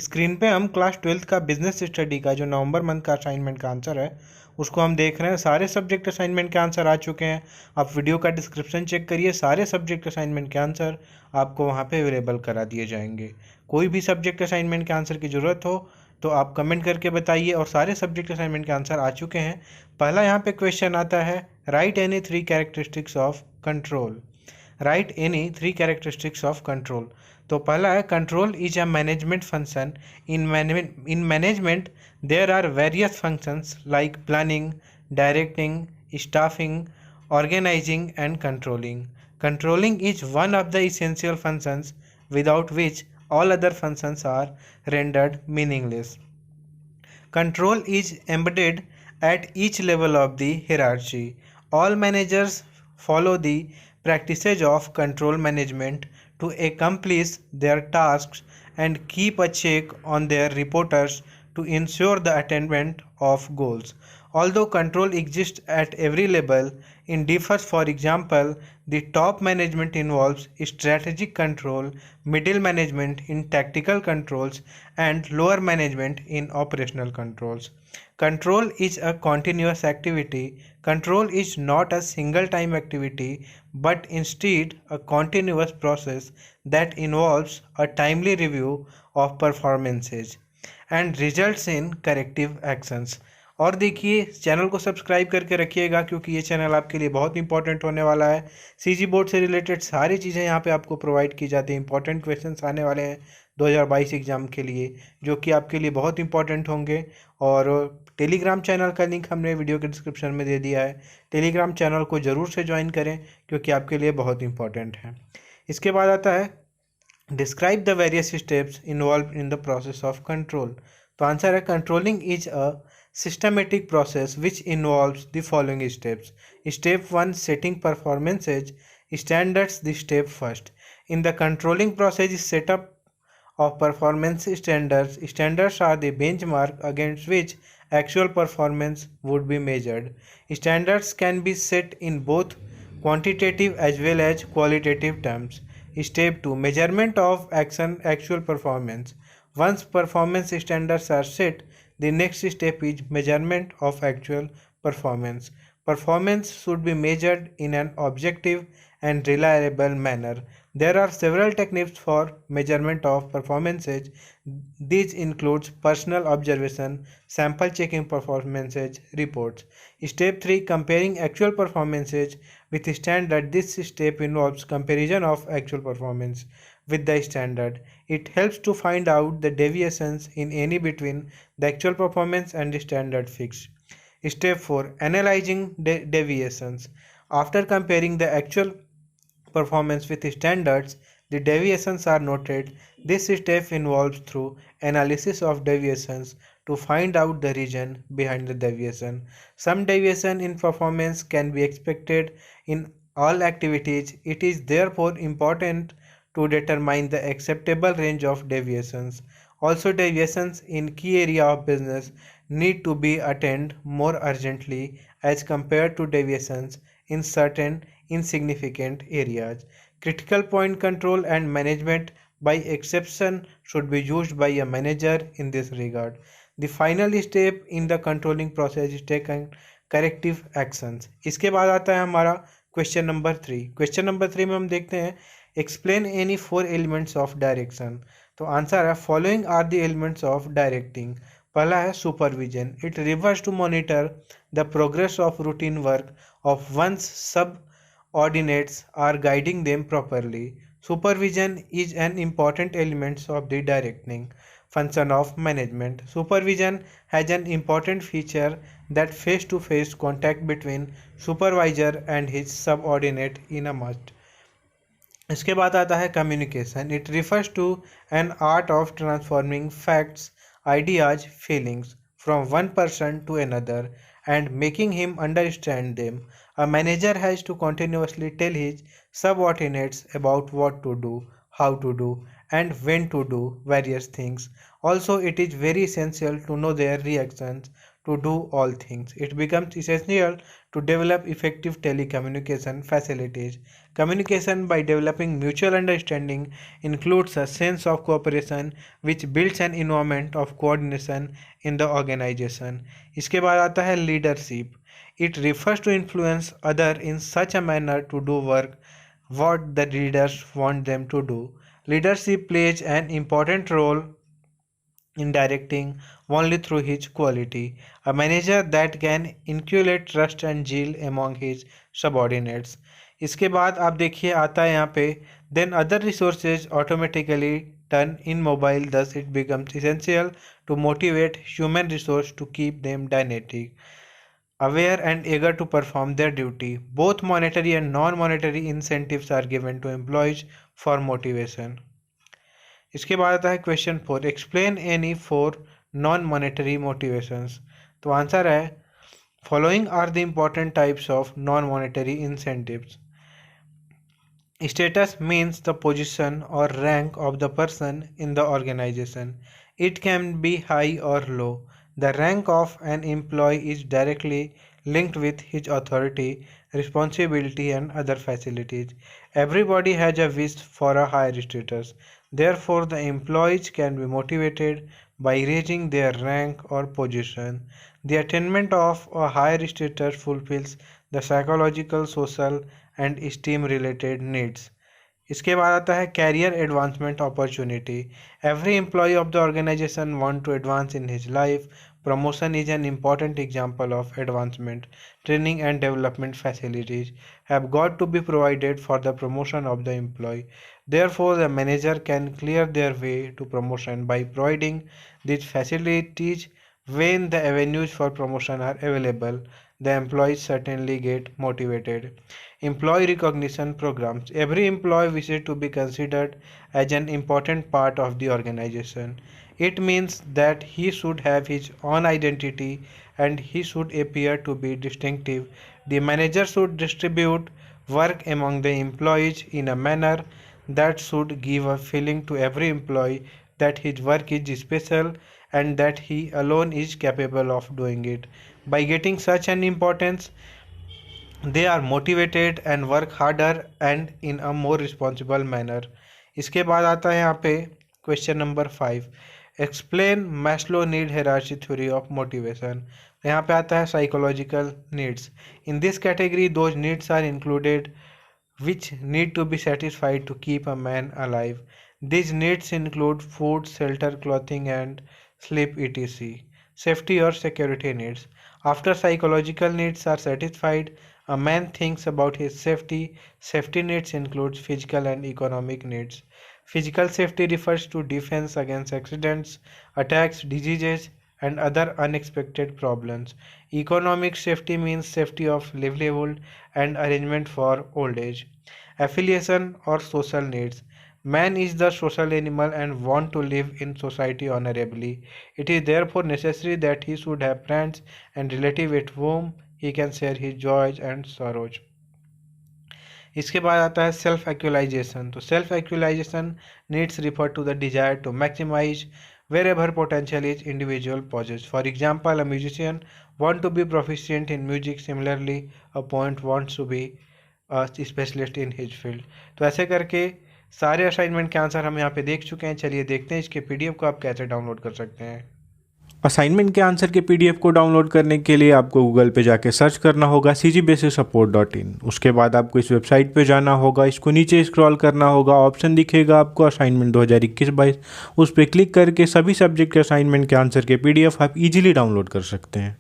Screen पे हम class 12th का बिजनेस स्टडी का जो नवंबर मंथ का असाइनमेंट का आंसर है उसको हम देख रहे हैं। सारे सब्जेक्ट असाइनमेंट के आंसर आ चुके हैं। आप वीडियो का डिस्क्रिप्शन चेक करिए, सारे सब्जेक्ट असाइनमेंट के आंसर आपको वहाँ पे अवेलेबल करा दिए जाएंगे। कोई भी सब्जेक्ट असाइनमेंट के आंसर की ज़रूरत हो तो आप कमेंट करके बताइए। और सारे सब्जेक्ट असाइनमेंट के आंसर आ चुके हैं। पहला यहाँ पे क्वेश्चन आता है, write any 3 characteristics of control. Write any 3 characteristics of control. तो पहला है, control is a management function. In management there are various functions like planning, directing, staffing, organizing and controlling. Controlling is one of the essential functions without which all other functions are rendered meaningless. Control is embedded at each level of the hierarchy. All managers follow the practices of control management to accomplish their tasks and keep a check on their reporters to ensure the attainment of goals. Although control exists at every level, it differs. For example, the top management involves strategic control, middle management in tactical controls, and lower management in operational controls. Control is a continuous activity. Control is not a single time activity but instead a continuous process that involves a timely review of performances and results in corrective actions. और देखिए, channel को subscribe करके रखिएगा क्योंकि ये channel आपके लिए बहुत इंपॉर्टेंट होने वाला है। सीजी बोर्ड से रिलेटेड सारी चीज़ें यहाँ पे आपको प्रोवाइड की जाती हैं। इंपॉर्टेंट क्वेश्चंस आने वाले हैं 2022 एग्ज़ाम के लिए, जो कि आपके लिए बहुत इंपॉर्टेंट होंगे। और टेलीग्राम चैनल का लिंक हमने वीडियो के डिस्क्रिप्शन में दे दिया है। टेलीग्राम चैनल को ज़रूर से ज्वाइन करें क्योंकि आपके लिए बहुत इंपॉर्टेंट है। इसके बाद आता है, describe the various steps involve in the process of control. तो आंसर है, controlling is a systematic process which involves the following steps. Step 1, setting performances standards. The step first in the controlling process is setup of performance standards. Standards are the benchmark against which actual performance would be measured. Standards can be set in both quantitative as well as qualitative terms. Step 2, measurement of actual performance. Once performance standards are set, the next step is measurement of actual performance. Performance should be measured in an objective and reliable manner. There are several techniques for measurement of performances. These includes personal observation, sample checking performances reports. Step 3, comparing actual performances with standard. This step involves comparison of actual performance with the standard. It helps to find out the deviations in any between the actual performance and the standard fixed. Step 4, analyzing deviations. After comparing the actual performance with standards, the deviations are noted. This step involves through analysis of deviations to find out the reason behind the deviation. Some deviation in performance can be expected in all activities. It is therefore important to determine the acceptable range of deviations. Also, deviations in key area of business need to be attained more urgently as compared to deviations in certain insignificant areas. Critical point control and management by exception should be used by a manager in this regard. The final step in the controlling process is taking corrective actions. इसके बाद आता है हमारा question number 3। Question number 3 में हम देखते हैं, explain any 4 elements of direction. तो आंसर है, following are the elements of directing. पहला है supervision. It refers to monitor the progress of routine work of one's subordinates are guiding them properly. Supervision is an important element of the directing function of management. Supervision has an important feature that face-to-face contact between supervisor and his subordinate in a must. इसके बाद आता है communication. It refers to an art of transforming facts, ideas, feelings from one person to another and making him understand them. A manager has to continuously tell his subordinates about what to do, how to do, and when to do various things. Also, it is very essential to know their reactions to do all things. It becomes essential to develop effective telecommunication facilities. Communication by developing mutual understanding includes a sense of cooperation which builds an environment of coordination in the organization. इसके बाद आता है leadership. It refers to influence other in such a manner to do work what the leaders want them to do. Leadership plays an important role in directing only through his quality. A manager that can inculcate trust and zeal among his subordinates. इसके बाद आप देखिए आता है यहाँ पे then other resources automatically turn in mobile, thus it becomes essential to motivate human resource to keep them dynamic, aware and eager to perform their duty. Both monetary and non-monetary incentives are given to employees for motivation. इसके बाद आता है question 4, explain any 4 non monetary motivations. तो answer है following are the important types of non monetary incentives. Status means the position और rank of the person in the organisation. It can be high और low. The rank of an employee is directly linked with his authority, responsibility and other facilities. Everybody has a wish for a higher status. Therefore, the employees can be motivated by raising their rank or position. The attainment of a higher status fulfills the psychological, social and esteem related needs. इसके बाद आता है career advancement opportunity. Every employee of the organization want to advance in his life. Promotion is an important example of advancement. Training and development facilities have got to be provided for the promotion of the employee. Therefore, the manager can clear their way to promotion by providing these facilities. When the avenues for promotion are available, the employees certainly get motivated. Employee recognition programs. Every employee wishes to be considered as an important part of the organization. It means that he should have his own identity and he should appear to be distinctive. The manager should distribute work among the employees in a manner that should give a feeling to every employee that his work is special and that he alone is capable of doing it. By getting such an importance, they are motivated and work harder and in a more responsible manner. इसके बाद आता है यहाँ पे question number 5, explain Maslow need hierarchy theory of motivation. यहाँ पे आता है psychological needs. In this category those needs are included which need to be satisfied to keep a man alive. These needs include food, shelter, clothing and sleep etc. Safety or security needs. After psychological needs are satisfied, a man thinks about his safety. Safety needs includes physical and economic needs. Physical safety refers to defense against accidents, attacks, diseases and other unexpected problems. Economic safety means safety of livelihood and arrangement for old age. Affiliation or social needs. Man is the social animal and want to live in society honorably. It is therefore necessary that he should have friends and relatives with whom he can share his joys and sorrows. इसके बाद आता है self actualization. तो self actualization needs refer to the desire to maximize wherever potential is individual possess. For example, a musician want to be proficient in music. Similarly, a poet wants to be a specialist in his field. तो ऐसे करके सारे assignment के answer हम यहाँ पे देख चुके हैं। चलिए देखते हैं इसके पीडीएफ को आप कैसे डाउनलोड कर सकते हैं। असाइनमेंट के आंसर के पीडीएफ को डाउनलोड करने के लिए आपको गूगल पे जाके सर्च करना होगा cgbasicsupport.in। उसके बाद आपको इस वेबसाइट पे जाना होगा, इसको नीचे स्क्रॉल करना होगा, ऑप्शन दिखेगा आपको असाइनमेंट 2021-22, उस पर क्लिक करके सभी सब्जेक्ट के असाइनमेंट के आंसर के पीडीएफ आप इजीली डाउनलोड कर सकते हैं।